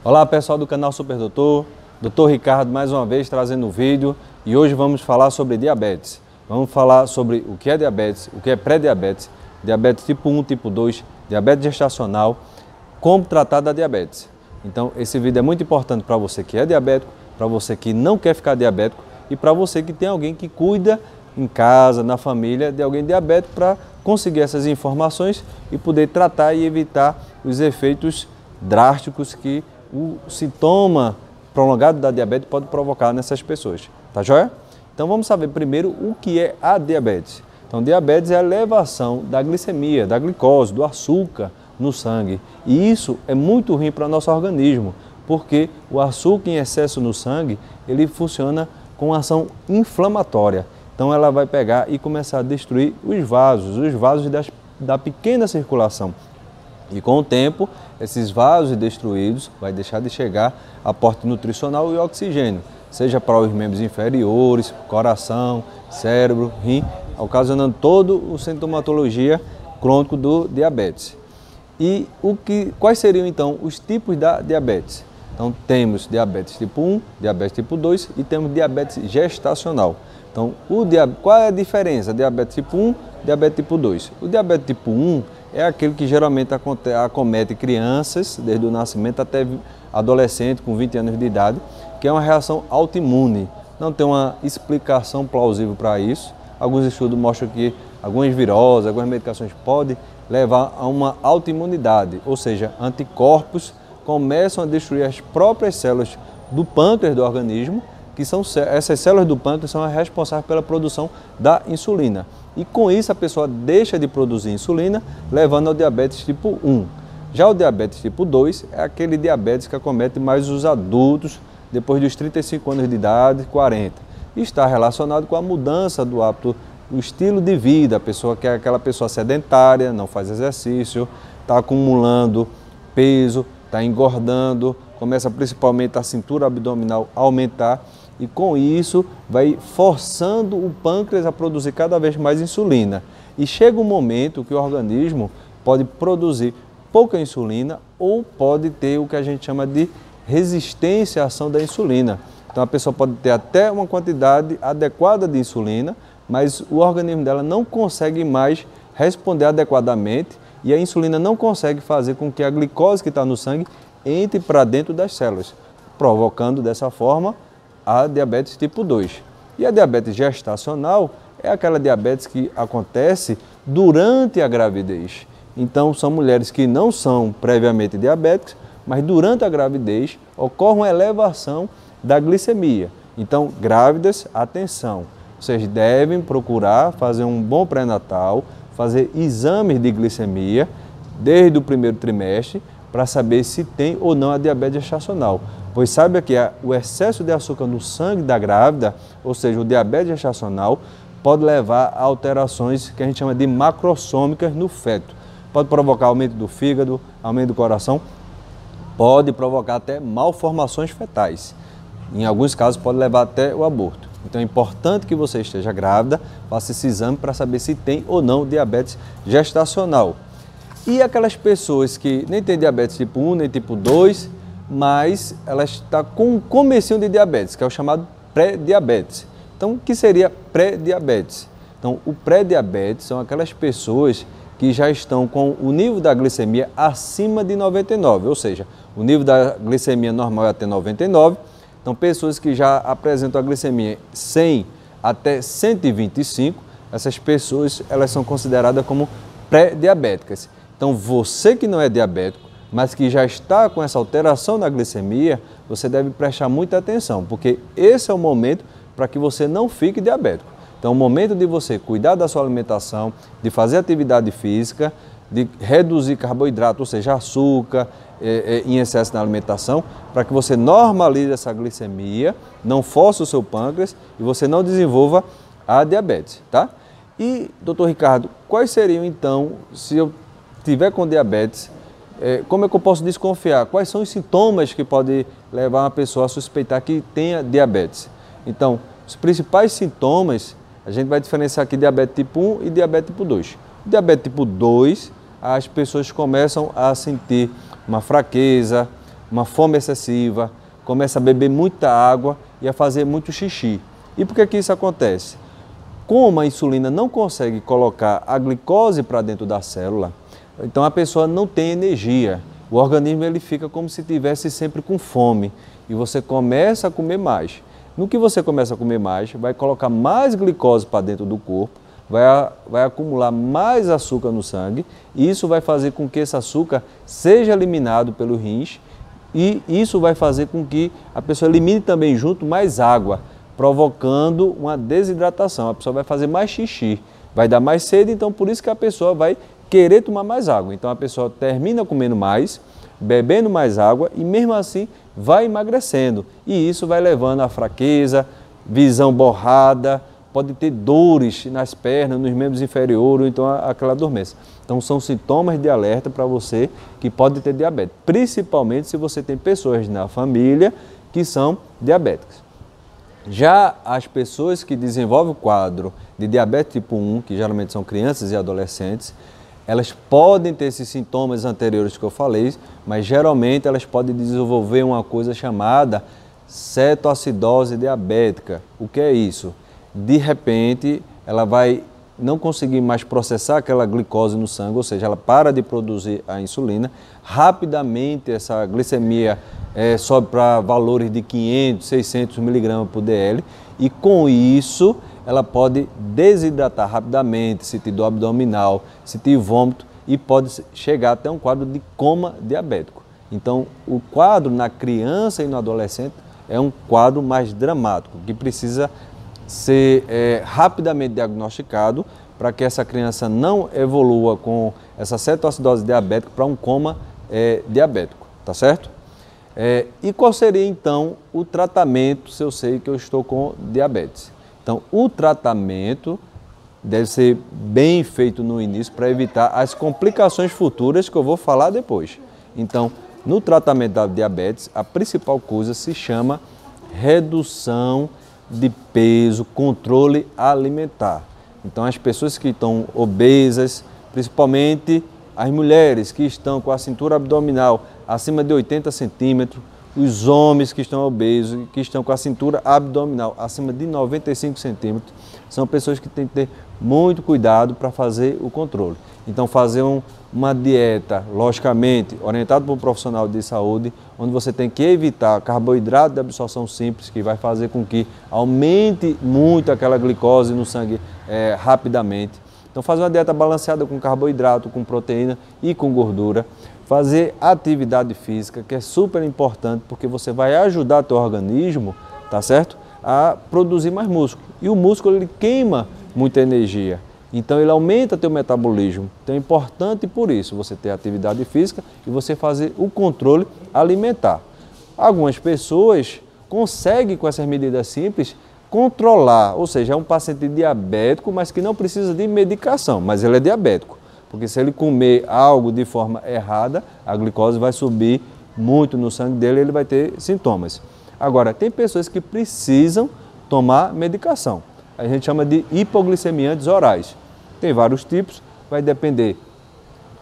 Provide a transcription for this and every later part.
Olá pessoal do canal Super Doutor, Dr. Ricardo mais uma vez trazendo um vídeo e hoje vamos falar sobre diabetes. Vamos falar sobre o que é diabetes, o que é pré-diabetes, diabetes tipo 1, tipo 2, diabetes gestacional, como tratar da diabetes. Então esse vídeo é muito importante para você que é diabético, para você que não quer ficar diabético e para você que tem alguém que cuida em casa, na família, de alguém diabético para conseguir essas informações e poder tratar e evitar os efeitos drásticos que o sintoma prolongado da diabetes pode provocar nessas pessoas, tá joia? Então vamos saber primeiro o que é a diabetes. Então diabetes é a elevação da glicemia, da glicose, do açúcar no sangue e isso é muito ruim para o nosso organismo, porque o açúcar em excesso no sangue, ele funciona com ação inflamatória. Então ela vai pegar e começar a destruir os vasos da pequena circulação. E com o tempo, esses vasos destruídos vai deixar de chegar aporte nutricional e oxigênio, seja para os membros inferiores, coração, cérebro, rim, ocasionando toda a sintomatologia crônica do diabetes. E quais seriam então os tipos da diabetes? Então temos diabetes tipo 1, diabetes tipo 2 e temos diabetes gestacional. Então, qual é a diferença? Diabetes tipo 1, diabetes tipo 2. O diabetes tipo 1 é aquele que geralmente acomete crianças, desde o nascimento até adolescente, com 20 anos de idade, que é uma reação autoimune. Não tem uma explicação plausível para isso. Alguns estudos mostram que algumas viroses, algumas medicações podem levar a uma autoimunidade, ou seja, anticorpos começam a destruir as próprias células do pâncreas do organismo, que são essas células do pâncreas são as responsáveis pela produção da insulina. E com isso a pessoa deixa de produzir insulina, levando ao diabetes tipo 1. Já o diabetes tipo 2 é aquele diabetes que acomete mais os adultos depois dos 35 anos de idade, 40. E está relacionado com a mudança do hábito, do estilo de vida. A pessoa que é aquela pessoa sedentária, não faz exercício, está acumulando peso, está engordando, começa principalmente a cintura abdominal a aumentar e com isso vai forçando o pâncreas a produzir cada vez mais insulina. E chega um momento que o organismo pode produzir pouca insulina ou pode ter o que a gente chama de resistência à ação da insulina. Então a pessoa pode ter até uma quantidade adequada de insulina, mas o organismo dela não consegue mais responder adequadamente e a insulina não consegue fazer com que a glicose que está no sangue entre para dentro das células, provocando dessa forma a diabetes tipo 2. E a diabetes gestacional é aquela diabetes que acontece durante a gravidez. Então são mulheres que não são previamente diabéticas, mas durante a gravidez ocorre uma elevação da glicemia. Então grávidas, atenção, vocês devem procurar fazer um bom pré-natal, fazer exames de glicemia desde o primeiro trimestre para saber se tem ou não a diabetes gestacional. Pois saiba que o excesso de açúcar no sangue da grávida, ou seja, o diabetes gestacional, pode levar a alterações que a gente chama de macrossômicas no feto. Pode provocar aumento do fígado, aumento do coração, pode provocar até malformações fetais. Em alguns casos pode levar até o aborto. Então é importante que você esteja grávida, faça esse exame para saber se tem ou não diabetes gestacional. E aquelas pessoas que nem têm diabetes tipo 1 nem tipo 2, mas ela está com um comecinho de diabetes, que é o chamado pré-diabetes. Então, o que seria pré-diabetes? Então, o pré-diabetes são aquelas pessoas que já estão com o nível da glicemia acima de 99, ou seja, o nível da glicemia normal é até 99. Então, pessoas que já apresentam a glicemia 100 até 125, essas pessoas elas são consideradas como pré-diabéticas. Então, você que não é diabético, mas que já está com essa alteração na glicemia, você deve prestar muita atenção, porque esse é o momento para que você não fique diabético. Então, é o momento de você cuidar da sua alimentação, de fazer atividade física, de reduzir carboidrato, ou seja, açúcar em excesso na alimentação, para que você normalize essa glicemia, não force o seu pâncreas e você não desenvolva a diabetes, tá? E, doutor Ricardo, quais seriam então, se eu tiver com diabetes, como é que eu posso desconfiar? Quais são os sintomas que podem levar uma pessoa a suspeitar que tenha diabetes? Então, os principais sintomas, a gente vai diferenciar aqui diabetes tipo 1 e diabetes tipo 2. O diabetes tipo 2, as pessoas começam a sentir uma fraqueza, uma fome excessiva, começa a beber muita água e a fazer muito xixi. E por que isso acontece? Como a insulina não consegue colocar a glicose para dentro da célula, então a pessoa não tem energia. O organismo ele fica como se estivesse sempre com fome e você começa a comer mais. No que você começa a comer mais, vai colocar mais glicose para dentro do corpo, vai acumular mais açúcar no sangue e isso vai fazer com que esse açúcar seja eliminado pelo rins e isso vai fazer com que a pessoa elimine também junto mais água, provocando uma desidratação. A pessoa vai fazer mais xixi, vai dar mais sede, então por isso que a pessoa vai querer tomar mais água. Então a pessoa termina comendo mais, bebendo mais água e mesmo assim vai emagrecendo. E isso vai levando à fraqueza, visão borrada, pode ter dores nas pernas, nos membros inferiores, ou então aquela dormência. Então são sintomas de alerta para você que pode ter diabetes, principalmente se você tem pessoas na família que são diabéticas. Já as pessoas que desenvolvem o quadro de diabetes tipo 1, que geralmente são crianças e adolescentes, elas podem ter esses sintomas anteriores que eu falei, mas geralmente elas podem desenvolver uma coisa chamada cetoacidose diabética. O que é isso? De repente, ela vai não conseguir mais processar aquela glicose no sangue, ou seja, ela para de produzir a insulina, rapidamente essa glicemia sobe para valores de 500, 600 miligramas por dl e com isso ela pode desidratar rapidamente, sentir dor abdominal, sentir vômito e pode chegar até um quadro de coma diabético. Então, o quadro na criança e no adolescente é um quadro mais dramático, que precisa ser rapidamente diagnosticado para que essa criança não evolua com essa cetoacidose diabética para um coma diabético, tá certo? E qual seria então o tratamento se eu sei que eu estou com diabetes? Então, o tratamento deve ser bem feito no início para evitar as complicações futuras que eu vou falar depois. Então, no tratamento da diabetes, a principal coisa se chama redução de peso, controle alimentar. Então, as pessoas que estão obesas, principalmente as mulheres que estão com a cintura abdominal acima de 80 centímetros, os homens que estão obesos, que estão com a cintura abdominal acima de 95 centímetros, são pessoas que têm que ter muito cuidado para fazer o controle. Então, fazer uma dieta, logicamente, orientada por um profissional de saúde, onde você tem que evitar carboidrato de absorção simples, que vai fazer com que aumente muito aquela glicose no sangue rapidamente. Então, fazer uma dieta balanceada com carboidrato, com proteína e com gordura. Fazer atividade física, que é super importante, porque você vai ajudar teu organismo, tá certo? A produzir mais músculo. E o músculo, ele queima muita energia. Então, ele aumenta teu metabolismo. Então, é importante por isso você ter atividade física e você fazer o controle alimentar. Algumas pessoas conseguem, com essas medidas simples, controlar, ou seja, é um paciente diabético, mas que não precisa de medicação, mas ele é diabético. Porque se ele comer algo de forma errada, a glicose vai subir muito no sangue dele e ele vai ter sintomas. Agora, tem pessoas que precisam tomar medicação. A gente chama de hipoglicemiantes orais. Tem vários tipos, vai depender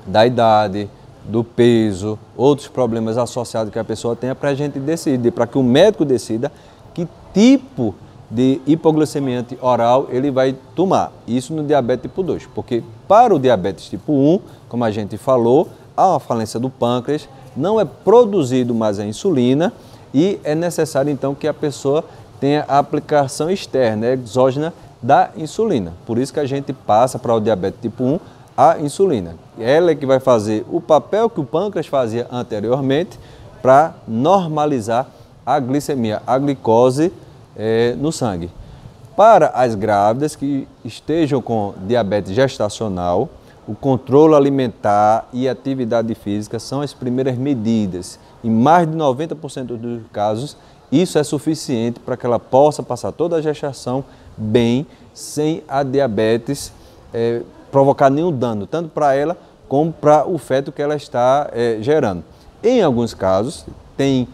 da idade, do peso, outros problemas associados que a pessoa tenha para a gente decidir, para que o médico decida que tipo de hipoglicemiante oral ele vai tomar. Isso no diabetes tipo 2, porque para o diabetes tipo 1, como a gente falou, há uma falência do pâncreas, não é produzido mais a insulina e é necessário então que a pessoa tenha a aplicação externa, exógena da insulina. Por isso que a gente passa para o diabetes tipo 1 a insulina. Ela é que vai fazer o papel que o pâncreas fazia anteriormente para normalizar a glicemia, a glicose no sangue. Para as grávidas que estejam com diabetes gestacional, o controle alimentar e atividade física são as primeiras medidas. Em mais de 90% dos casos, isso é suficiente para que ela possa passar toda a gestação bem, sem a diabetes provocar nenhum dano, tanto para ela como para o feto que ela está gerando. Em alguns casos, tem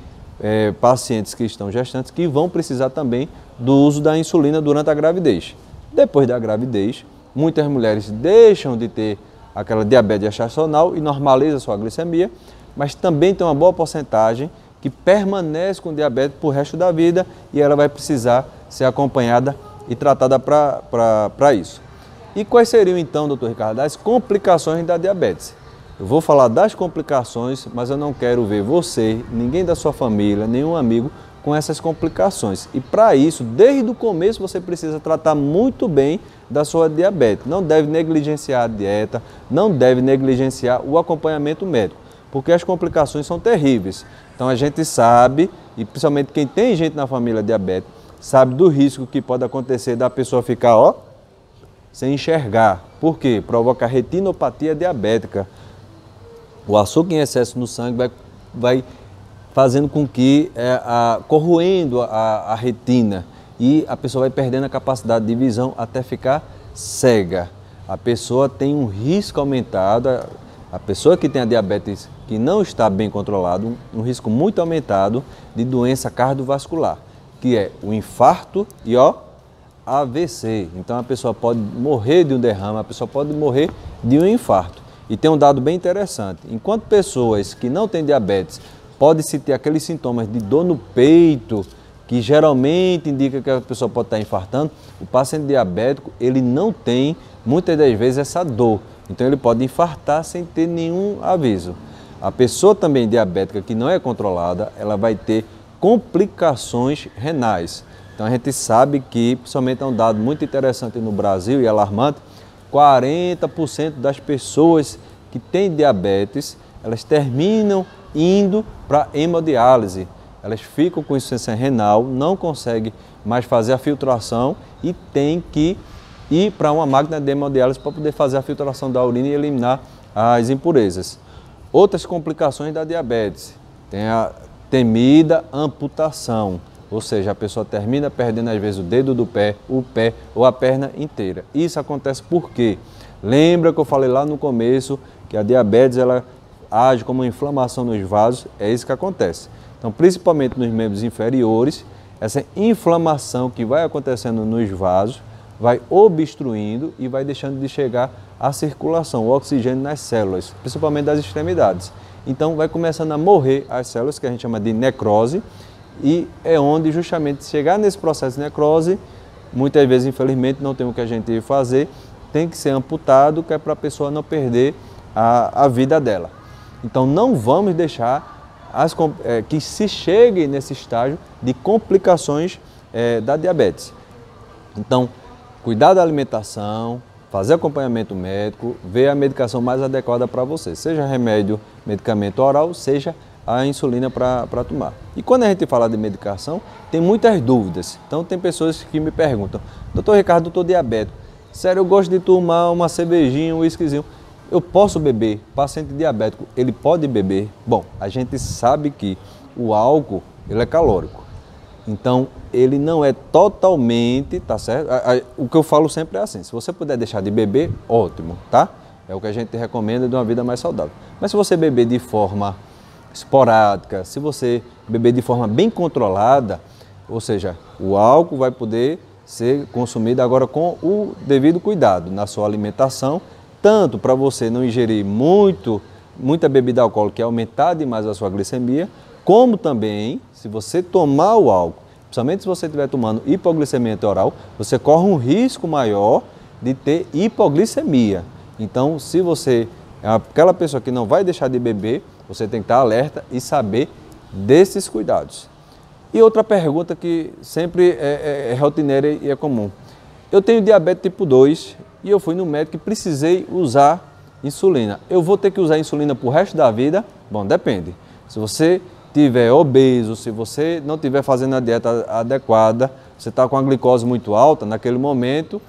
pacientes que estão gestantes que vão precisar também do uso da insulina durante a gravidez. Depois da gravidez, muitas mulheres deixam de ter aquela diabetes gestacional e normalizam a sua glicemia, mas também tem uma boa porcentagem que permanece com diabetes para o resto da vida e ela vai precisar ser acompanhada e tratada para isso. E quais seriam então, doutor Ricardo, as complicações da diabetes? Eu vou falar das complicações, mas eu não quero ver você, ninguém da sua família, nenhum amigo com essas complicações. E para isso, desde o começo, você precisa tratar muito bem da sua diabetes. Não deve negligenciar a dieta, não deve negligenciar o acompanhamento médico, porque as complicações são terríveis. Então a gente sabe, e principalmente quem tem gente na família diabética, sabe do risco que pode acontecer da pessoa ficar, ó, sem enxergar. Por quê? Provoca retinopatia diabética. O açúcar em excesso no sangue vai fazendo com que corroendo a retina e a pessoa vai perdendo a capacidade de visão até ficar cega. A pessoa tem um risco aumentado, a pessoa que tem a diabetes que não está bem controlado, um risco muito aumentado de doença cardiovascular, que é o infarto e AVC. Então a pessoa pode morrer de um derrame, a pessoa pode morrer de um infarto. E tem um dado bem interessante, enquanto pessoas que não têm diabetes podem se ter aqueles sintomas de dor no peito, que geralmente indica que a pessoa pode estar infartando, o paciente diabético ele não tem muitas das vezes essa dor, então ele pode infartar sem ter nenhum aviso. A pessoa também diabética que não é controlada, ela vai ter complicações renais. Então a gente sabe que, principalmente é um dado muito interessante no Brasil e alarmante, 40% das pessoas que têm diabetes, elas terminam indo para hemodiálise. Elas ficam com insuficiência renal, não conseguem mais fazer a filtração e tem que ir para uma máquina de hemodiálise para poder fazer a filtração da urina e eliminar as impurezas. Outras complicações da diabetes, tem a temida amputação. Ou seja, a pessoa termina perdendo às vezes o dedo do pé, o pé ou a perna inteira. Isso acontece por quê? Lembra que eu falei lá no começo que a diabetes ela age como uma inflamação nos vasos? É isso que acontece. Então, principalmente nos membros inferiores, essa inflamação que vai acontecendo nos vasos vai obstruindo e vai deixando de chegar à circulação, o oxigênio nas células, principalmente das extremidades. Então, vai começando a morrer as células, que a gente chama de necrose, e é onde justamente chegar nesse processo de necrose, muitas vezes infelizmente não tem o que a gente fazer, tem que ser amputado, que é para a pessoa não perder a vida dela. Então não vamos deixar que se chegue nesse estágio de complicações da diabetes. Então cuidar da alimentação, fazer acompanhamento médico, ver a medicação mais adequada para você, seja remédio, medicamento oral, seja a insulina para tomar. E quando a gente fala de medicação, tem muitas dúvidas. Então tem pessoas que me perguntam, doutor Ricardo, eu estou diabético, sério, eu gosto de tomar uma cervejinha, um whiskyzinho, eu posso beber? Paciente diabético, ele pode beber? Bom, a gente sabe que o álcool, ele é calórico. Então, ele não é totalmente, tá certo? O que eu falo sempre é assim, se você puder deixar de beber, ótimo, tá? É o que a gente recomenda de uma vida mais saudável. Mas se você beber de forma esporádica, se você beber de forma bem controlada, ou seja, o álcool vai poder ser consumido agora com o devido cuidado na sua alimentação, tanto para você não ingerir muita bebida alcoólica e aumentar demais a sua glicemia, como também, se você tomar o álcool, principalmente se você estiver tomando hipoglicemia oral, você corre um risco maior de ter hipoglicemia. Então, se você é aquela pessoa que não vai deixar de beber, você tem que estar alerta e saber desses cuidados. E outra pergunta que sempre é rotineira e é comum. Eu tenho diabetes tipo 2 e eu fui no médico e precisei usar insulina. Eu vou ter que usar insulina para o resto da vida? Bom, depende. Se você tiver obeso, se você não estiver fazendo a dieta adequada, você está com a glicose muito alta, naquele momento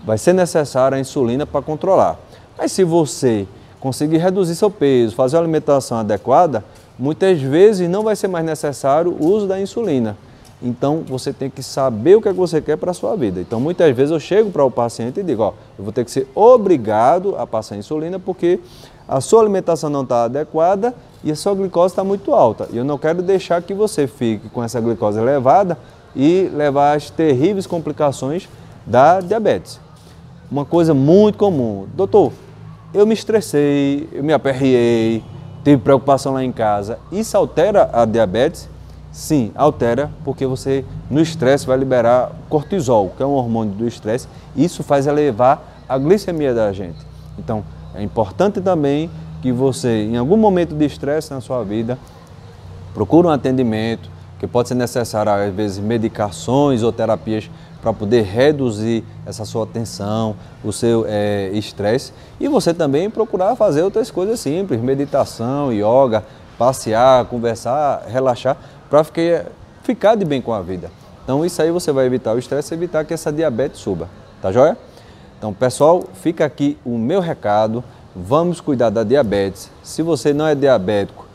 vai ser necessária a insulina para controlar. Mas se você conseguir reduzir seu peso, fazer uma alimentação adequada, muitas vezes não vai ser mais necessário o uso da insulina. Então, você tem que saber o que é que você quer para a sua vida. Então, muitas vezes eu chego para o paciente e digo, ó, eu vou ter que ser obrigado a passar insulina porque a sua alimentação não está adequada e a sua glicose está muito alta. E eu não quero deixar que você fique com essa glicose elevada e levar às terríveis complicações da diabetes. Uma coisa muito comum, doutor, eu me estressei, eu me aperriei, Teve preocupação lá em casa. Isso altera a diabetes? Sim, altera, porque você no estresse vai liberar cortisol, que é um hormônio do estresse. Isso faz elevar a glicemia da gente. Então, é importante também que você, em algum momento de estresse na sua vida, procure um atendimento, que pode ser necessário, às vezes, medicações ou terapias para poder reduzir essa sua tensão, o seu estresse. E você também procurar fazer outras coisas simples, meditação, yoga, passear, conversar, relaxar, para ficar de bem com a vida. Então isso aí você vai evitar o estresse e evitar que essa diabetes suba, tá joia? Então pessoal, fica aqui o meu recado, vamos cuidar da diabetes. Se você não é diabético,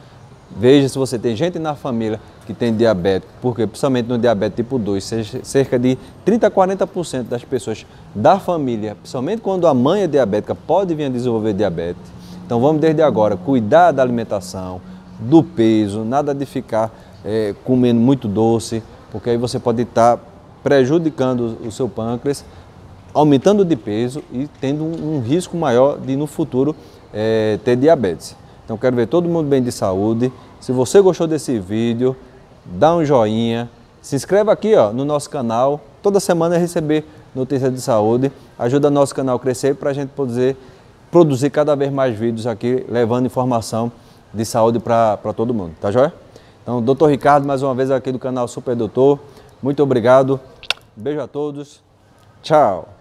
veja se você tem gente na família que tem diabetes, porque principalmente no diabetes tipo 2, cerca de 30 a 40% das pessoas da família, principalmente quando a mãe é diabética, pode vir a desenvolver diabetes. Então vamos desde agora cuidar da alimentação, do peso, nada de ficar comendo muito doce, porque aí você pode estar prejudicando o seu pâncreas, aumentando de peso e tendo um risco maior de no futuro ter diabetes. Então quero ver todo mundo bem de saúde. Se você gostou desse vídeo, dá um joinha, se inscreva aqui no nosso canal, toda semana receber notícias de saúde, ajuda nosso canal a crescer para a gente poder produzir cada vez mais vídeos aqui, levando informação de saúde para todo mundo, tá joia? Então, Dr. Ricardo, mais uma vez aqui do canal Super Doutor, muito obrigado, beijo a todos, tchau!